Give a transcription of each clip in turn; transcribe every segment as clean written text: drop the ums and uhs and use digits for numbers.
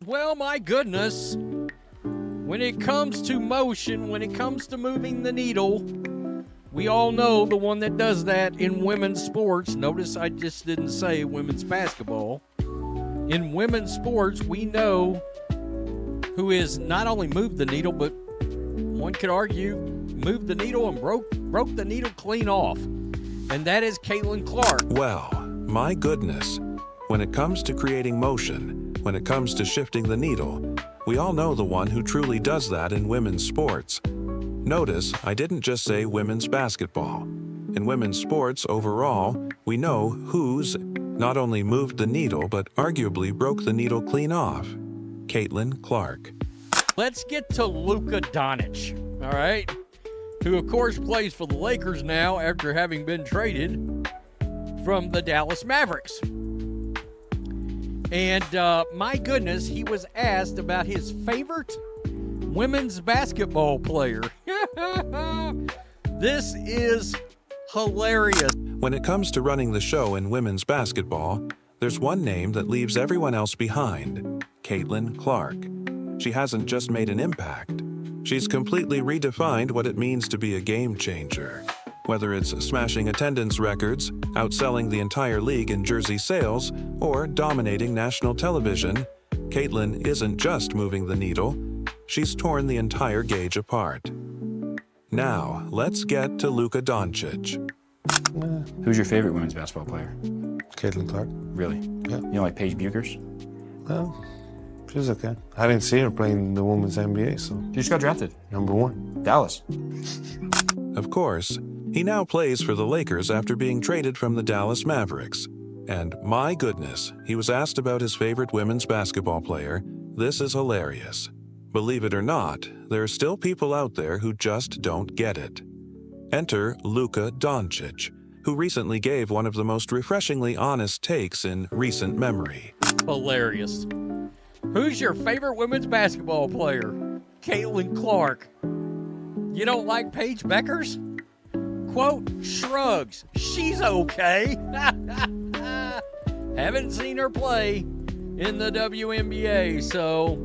Well, my goodness, when it comes to motion, when it comes to moving the needle, we all know the one that does that in women's sports. Notice I just didn't say women's basketball. In women's sports, we know who has not only moved the needle, but one could argue moved the needle and broke the needle clean off. And that is Caitlin Clark. Well, my goodness. When it comes to creating motion, when it comes to shifting the needle, we all know the one who truly does that in women's sports. Notice, I didn't just say women's basketball. In women's sports overall, we know who's not only moved the needle, but arguably broke the needle clean off. Caitlin Clark. Let's get to Luka Doncic, all right? Who, of course, plays for the Lakers now after having been traded from the Dallas Mavericks. And my goodness, he was asked about his favorite women's basketball player. This is hilarious. When it comes to running the show in women's basketball, there's one name that leaves everyone else behind: Caitlin Clark. She hasn't just made an impact. She's completely redefined what it means to be a game changer. Whether it's smashing attendance records, outselling the entire league in jersey sales, or dominating national television, Caitlin isn't just moving the needle, she's torn the entire gauge apart. Now, let's get to Luka Doncic. Who's your favorite women's basketball player? Caitlin Clark. Really? Yeah. You know, like Paige Bueckers? Well, she's okay. I didn't see her playing in the women's NBA, so. She just got drafted. #1. Dallas. Of course, he now plays for the Lakers after being traded from the Dallas Mavericks. And my goodness, he was asked about his favorite women's basketball player. This is hilarious. Believe it or not, there are still people out there who just don't get it. Enter Luka Doncic, who recently gave one of the most refreshingly honest takes in recent memory. Hilarious. Who's your favorite women's basketball player? Caitlin Clark. You don't like Paige Bueckers? Quote, shrugs. She's okay. Haven't seen her play in the WNBA, so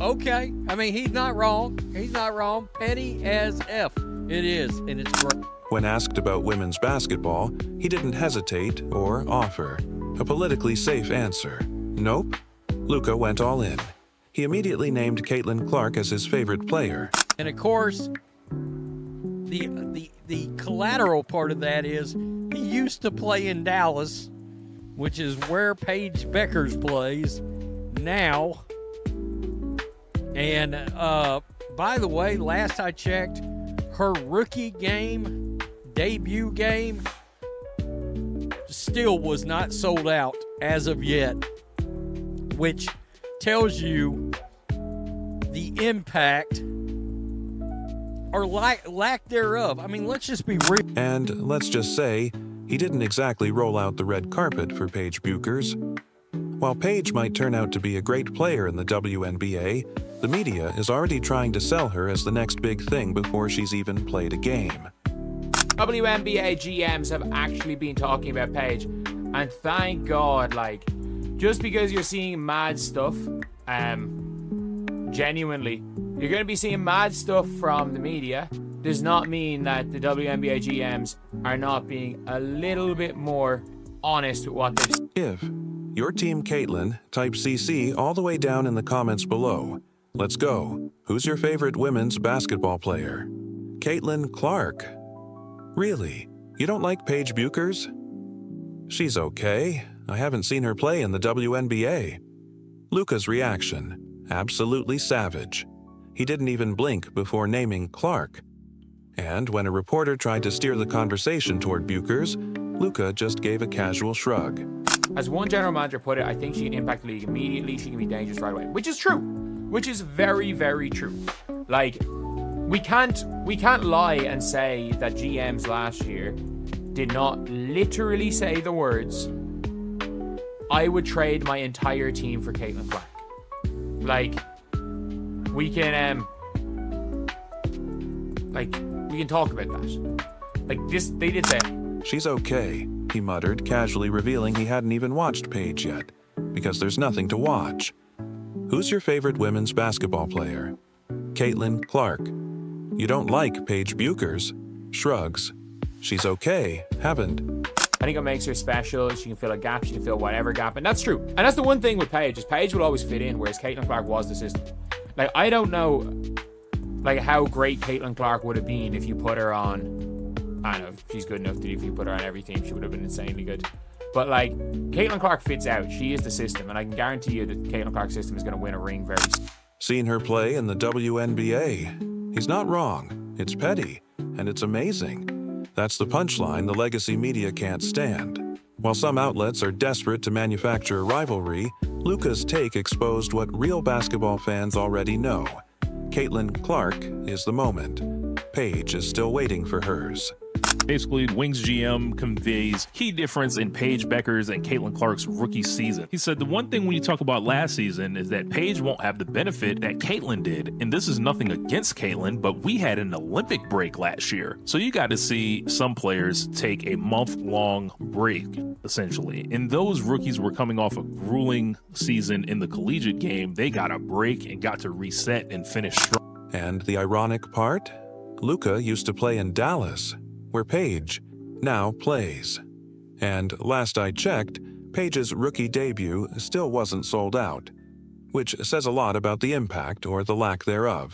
okay. I mean, he's not wrong. He's not wrong. Petty as F. It is, and it's great. When asked about women's basketball, he didn't hesitate or offer a politically safe answer. Nope. Luka went all in. He immediately named Caitlin Clark as his favorite player. And of course, the collateral part of that is he used to play in Dallas, which is where Paige Bueckers plays now. And by the way, last I checked, her rookie game, debut game, still was not sold out as of yet, which tells you the impact or lack thereof. I mean, let's just be real. And let's just say, he didn't exactly roll out the red carpet for Paige Bueckers. While Paige might turn out to be a great player in the WNBA, the media is already trying to sell her as the next big thing before she's even played a game. WNBA GMs have actually been talking about Paige, and thank God, like, just because you're seeing mad stuff, genuinely, you're going to be seeing mad stuff from the media, does not mean that the WNBA GMs are not being a little bit more honest with what they've said. If you're Team Caitlin, type CC all the way down in the comments below. Let's go. Who's your favorite women's basketball player? Caitlin Clark. Really? You don't like Paige Bueckers? She's okay. I haven't seen her play in the WNBA. Luka's reaction. Absolutely savage. He didn't even blink before naming Clark. And when a reporter tried to steer the conversation toward Bueckers, Luka just gave a casual shrug. As one general manager put it, I think she can impact the league immediately. She can be dangerous right away, which is true. Which is very, very true. Like, we can't lie and say that GMs last year did not literally say the words, I would trade my entire team for Caitlin Clark. Like, we can talk about that. Like, this, they did say it. She's okay, he muttered, casually revealing he hadn't even watched Paige yet. because there's nothing to watch. Who's your favorite women's basketball player? Caitlin Clark. You don't like Paige Bueckers? Shrugs. She's okay, haven't. I think it makes her special. She can fill a gap. She can fill whatever gap. And that's true. And that's the one thing with Paige, is Paige will always fit in, whereas Caitlin Clark was the system. Like, I don't know, like, how great Caitlin Clark would have been if you put her on, I don't know, if she's good enough that if you put her on every team, she would have been insanely good. But, like, Caitlin Clark fits out. She is the system. And I can guarantee you that Caitlin Clark's system is going to win a ring very soon. Seen her play in the WNBA. He's not wrong. It's petty, and it's amazing. That's the punchline the legacy media can't stand. While some outlets are desperate to manufacture a rivalry, Luka's take exposed what real basketball fans already know. Caitlin Clark is the moment. Paige is still waiting for hers. Basically, Wings GM conveys key difference in Paige Bueckers and Caitlin Clark's rookie season. He said the one thing when you talk about last season is that Paige won't have the benefit that Caitlin did. And this is nothing against Caitlin, but we had an Olympic break last year. So you got to see some players take a month-long break, essentially. And those rookies were coming off a grueling season in the collegiate game. They got a break and got to reset and finish strong. And the ironic part? Luka used to play in Dallas, where Paige now plays. And last I checked, Paige's rookie debut still wasn't sold out, which says a lot about the impact or the lack thereof.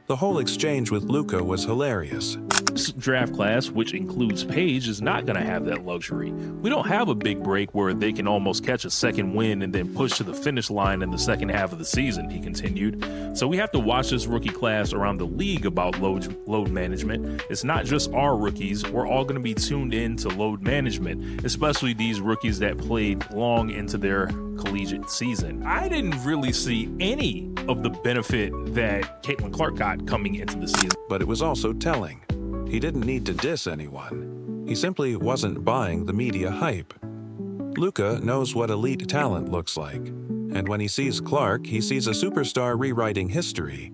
The whole exchange with Luka was hilarious. This draft class, which includes Paige, is not going to have that luxury. We don't have a big break where they can almost catch a second win and then push to the finish line in the second half of the season, he continued. So we have to watch this rookie class around the league about load management. It's not just our rookies. We're all going to be tuned in to load management, especially these rookies that played long into their collegiate season. I didn't really see any of the benefit that Caitlin Clark got coming into the season. But it was also telling. He didn't need to diss anyone. He simply wasn't buying the media hype. Luka knows what elite talent looks like. And when he sees Clark, he sees a superstar rewriting history.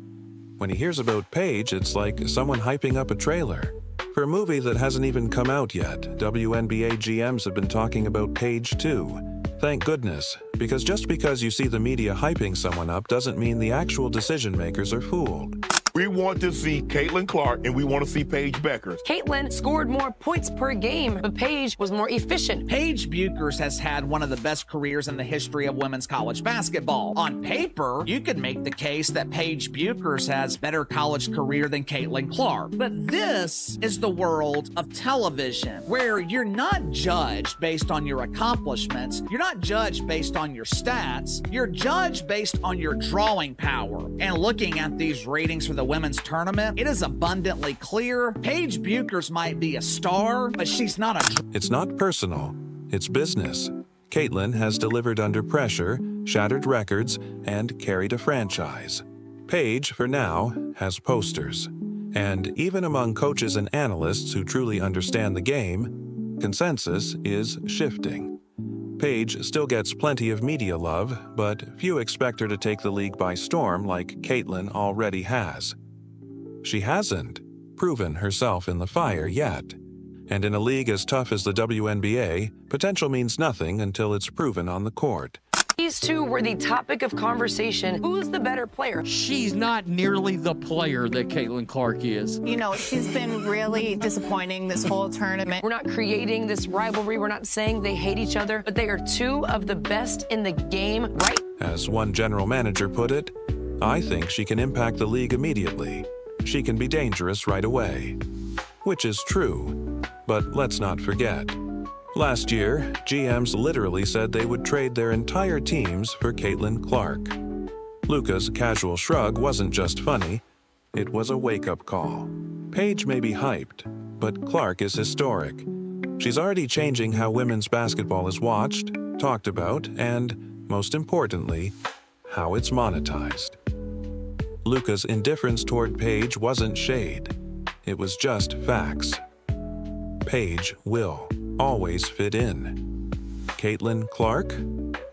When he hears about Paige, it's like someone hyping up a trailer. For a movie that hasn't even come out yet, WNBA GMs have been talking about Paige too. Thank goodness, because just because you see the media hyping someone up doesn't mean the actual decision makers are fooled. We want to see Caitlin Clark, and we want to see Paige Bueckers. Caitlin scored more points per game, but Paige was more efficient. Paige Bueckers has had one of the best careers in the history of women's college basketball. On paper, you could make the case that Paige Bueckers has better college career than Caitlin Clark. But this is the world of television, where you're not judged based on your accomplishments. You're not judged based on your stats. You're judged based on your drawing power. And looking at these ratings for the women's tournament, it is abundantly clear Paige Bueckers might be a star, but she's not a... It's not personal. It's business. Caitlin has delivered under pressure, shattered records, and carried a franchise. Paige, for now, has posters. And even among coaches and analysts who truly understand the game, consensus is shifting. Paige still gets plenty of media love, but few expect her to take the league by storm like Caitlin already has. She hasn't proven herself in the fire yet. And in a league as tough as the WNBA, potential means nothing until it's proven on the court. These two were the topic of conversation. Who's the better player? She's not nearly the player that Caitlin Clark is. You know, she's been really disappointing this whole tournament. We're not creating this rivalry. We're not saying they hate each other, but they are two of the best in the game, right? As one general manager put it, I think she can impact the league immediately. She can be dangerous right away. Which is true. But let's not forget. Last year, GMs literally said they would trade their entire teams for Caitlin Clark. Luka's casual shrug wasn't just funny, it was a wake-up call. Paige may be hyped, but Clark is historic. She's already changing how women's basketball is watched, talked about, and, most importantly, how it's monetized. Luka's indifference toward Paige wasn't shade. It was just facts. Paige will always fit in. Caitlin Clark?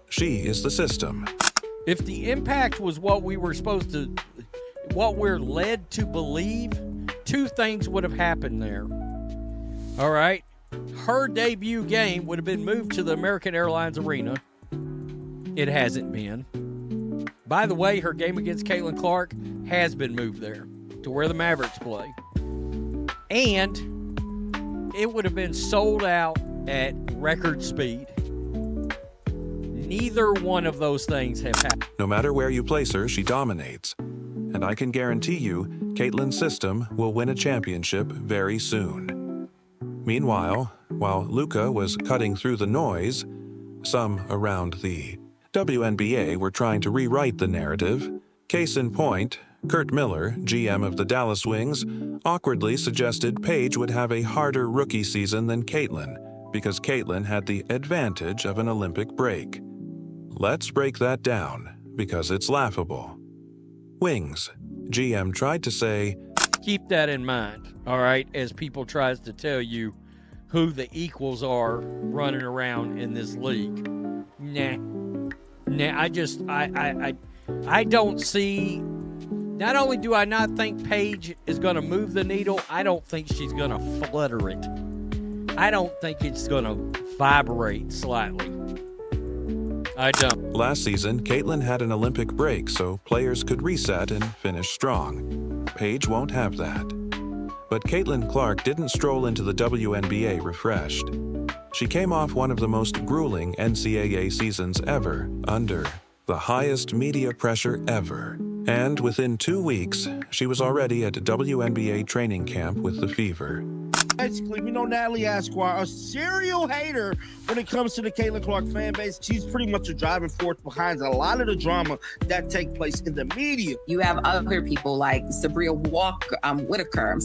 She is the system. If the impact was what we were supposed to, what we're led to believe, two things would have happened there. All right. Her debut game would have been moved to the American Airlines Arena. It hasn't been. By the way, her game against Caitlin Clark has been moved there to where the Mavericks play. And it would have been sold out at record speed. Neither one of those things have happened. No matter where you place her, she dominates. And I can guarantee you, Caitlin's system will win a championship very soon. Meanwhile, while Luka was cutting through the noise, some around the WNBA were trying to rewrite the narrative. Case in point, Kurt Miller, GM of the Dallas Wings, awkwardly suggested Paige would have a harder rookie season than Caitlin because Caitlin had the advantage of an Olympic break. Let's break that down because it's laughable. Wings, GM tried to say, keep that in mind, all right, as people tries to tell you who the equals are running around in this league. Nah, I don't see. Not only do I not think Paige is going to move the needle, I don't think she's going to flutter it. I don't think it's going to vibrate slightly. I don't. Last season, Caitlin had an Olympic break so players could reset and finish strong. Paige won't have that. But Caitlin Clark didn't stroll into the WNBA refreshed. She came off one of the most grueling NCAA seasons ever, under the highest media pressure ever. And within 2 weeks, she was already at WNBA training camp with the Fever. Basically, we know Natalie Esquire, a serial hater when it comes to the Caitlin Clark fan base. She's pretty much a driving force behind a lot of the drama that take place in the media. You have other people like Sabria Whitaker.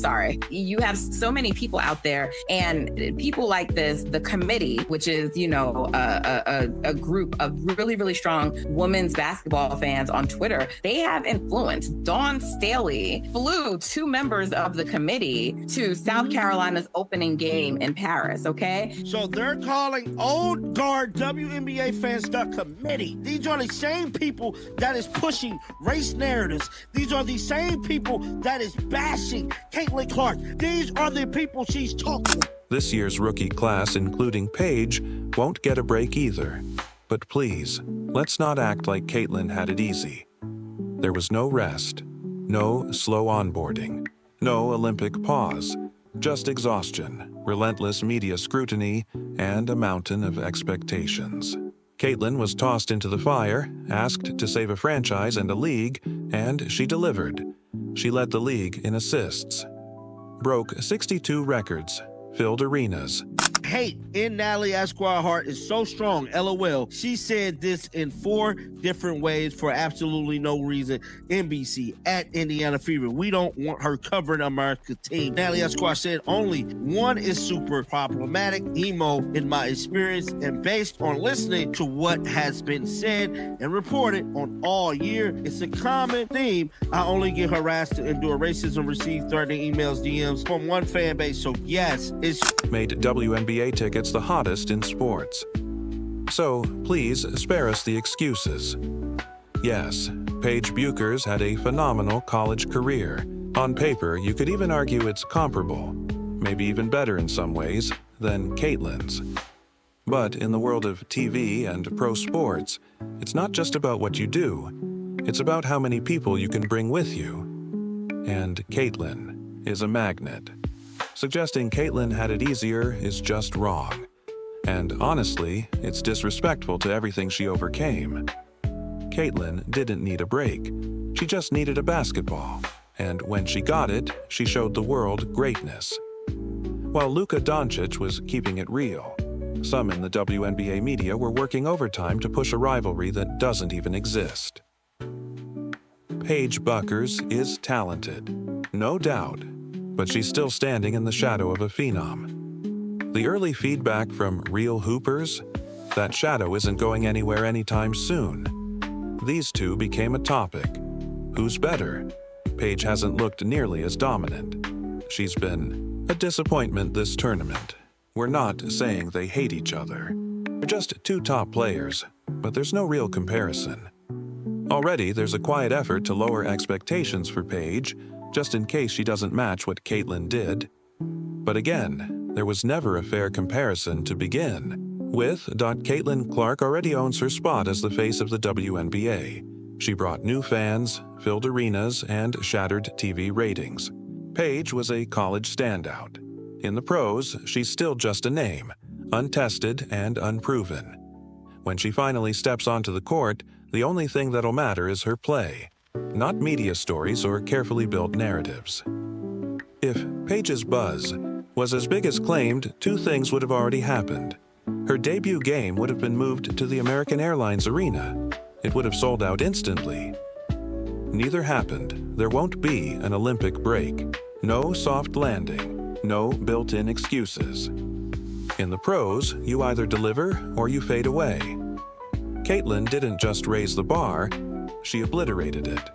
You have so many people out there, and people like this, the committee, which is, a group of really, really strong women's basketball fans on Twitter. They have influence. Dawn Staley flew 2 members of the committee to South Carolina's opening game in Paris, okay? So they're calling old guard WNBA fans the committee. These are the same people that is pushing race narratives. These are the same people that is bashing Caitlin Clark. These are the people she's talking to. This year's rookie class, including Paige, won't get a break either. But please, let's not act like Caitlin had it easy. There was no rest, no slow onboarding, no Olympic pause. Just exhaustion, relentless media scrutiny, and a mountain of expectations. Caitlin was tossed into the fire, asked to save a franchise and a league, and she delivered. She led the league in assists, broke 62 records, filled arenas. Hate in Natalie Esquire heart is so strong, LOL. She said this in 4 different ways for absolutely no reason. NBC, at Indiana Fever. We don't want her covering America's team. Natalie Esquire said only one is super problematic, emo, in my experience, and based on listening to what has been said and reported on all year, it's a common theme. I only get harassed to endure racism, receive threatening emails, DMs from one fan base. So yes, it's made WNBA tickets the hottest in sports. So please spare us the excuses. Yes, Paige Bueckers had a phenomenal college career. On paper, you could even argue it's comparable, maybe even better in some ways, than Caitlin's. But in the world of TV and pro sports, it's not just about what you do, it's about how many people you can bring with you. And Caitlin is a magnet. Suggesting Caitlin had it easier is just wrong. And honestly, it's disrespectful to everything she overcame. Caitlin didn't need a break. She just needed a basketball. And when she got it, she showed the world greatness. While Luka Doncic was keeping it real, some in the WNBA media were working overtime to push a rivalry that doesn't even exist. Paige Bueckers is talented, no doubt, but she's still standing in the shadow of a phenom. The early feedback from real hoopers? That shadow isn't going anywhere anytime soon. These two became a topic. Who's better? Paige hasn't looked nearly as dominant. She's been a disappointment this tournament. We're not saying they hate each other. They're just 2 top players, but there's no real comparison. Already, there's a quiet effort to lower expectations for Paige, just in case she doesn't match what Caitlin did. But again, there was never a fair comparison to begin. with, Caitlin Clark already owns her spot as the face of the WNBA. She brought new fans, filled arenas, and shattered TV ratings. Paige was a college standout. In the pros, she's still just a name, untested and unproven. When she finally steps onto the court, the only thing that'll matter is her play, not media stories or carefully built narratives. If Paige's buzz was as big as claimed, two things would have already happened. Her debut game would have been moved to the American Airlines Arena. It would have sold out instantly. Neither happened. There won't be an Olympic break. No soft landing. No built-in excuses. In the pros, you either deliver or you fade away. Caitlin didn't just raise the bar, she obliterated it.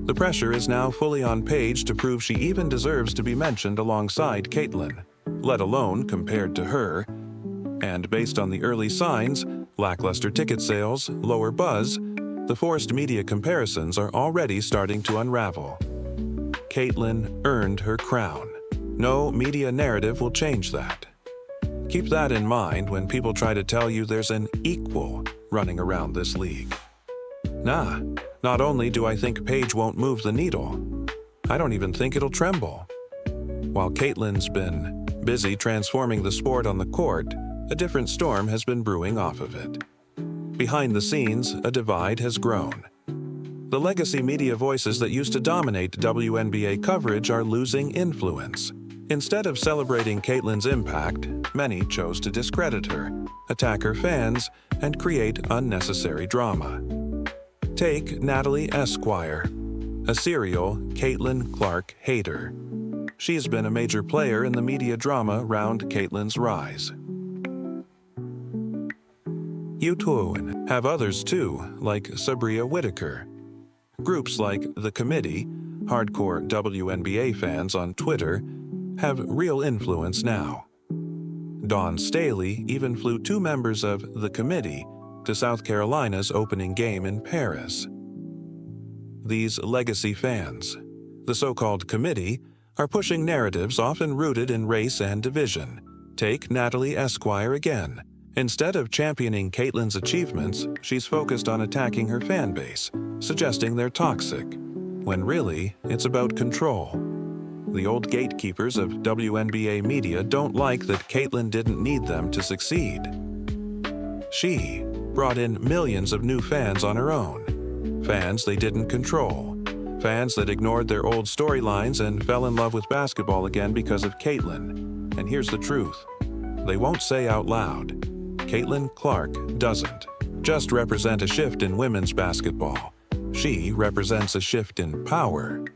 The pressure is now fully on Paige to prove she even deserves to be mentioned alongside Caitlin, let alone compared to her. And based on the early signs, lackluster ticket sales, lower buzz, the forced media comparisons are already starting to unravel. Caitlin earned her crown. No media narrative will change that. Keep that in mind when people try to tell you there's an equal running around this league. Nah, not only do I think Paige won't move the needle, I don't even think it'll tremble. While Caitlin's been busy transforming the sport on the court, a different storm has been brewing off of it. Behind the scenes, a divide has grown. The legacy media voices that used to dominate WNBA coverage are losing influence. Instead of celebrating Caitlin's impact, many chose to discredit her, attack her fans, and create unnecessary drama. Take Natalie Esquire, a serial Caitlin Clark hater. She's been a major player in the media drama around Caitlin's rise. You too have others too, like Sabria Whitaker. Groups like The Committee, hardcore WNBA fans on Twitter, have real influence now. Dawn Staley even flew two members of The Committee to South Carolina's opening game in Paris. These legacy fans, the so-called committee, are pushing narratives often rooted in race and division. Take Natalie Esquire again. Instead of championing Caitlin's achievements, she's focused on attacking her fan base, suggesting they're toxic, when really it's about control. The old gatekeepers of WNBA media don't like that Caitlin didn't need them to succeed. She brought in millions of new fans on her own, fans they didn't control, fans that ignored their old storylines and fell in love with basketball again because of Caitlin. And here's the truth. They won't say out loud. Caitlin Clark doesn't just represent a shift in women's basketball. She represents a shift in power.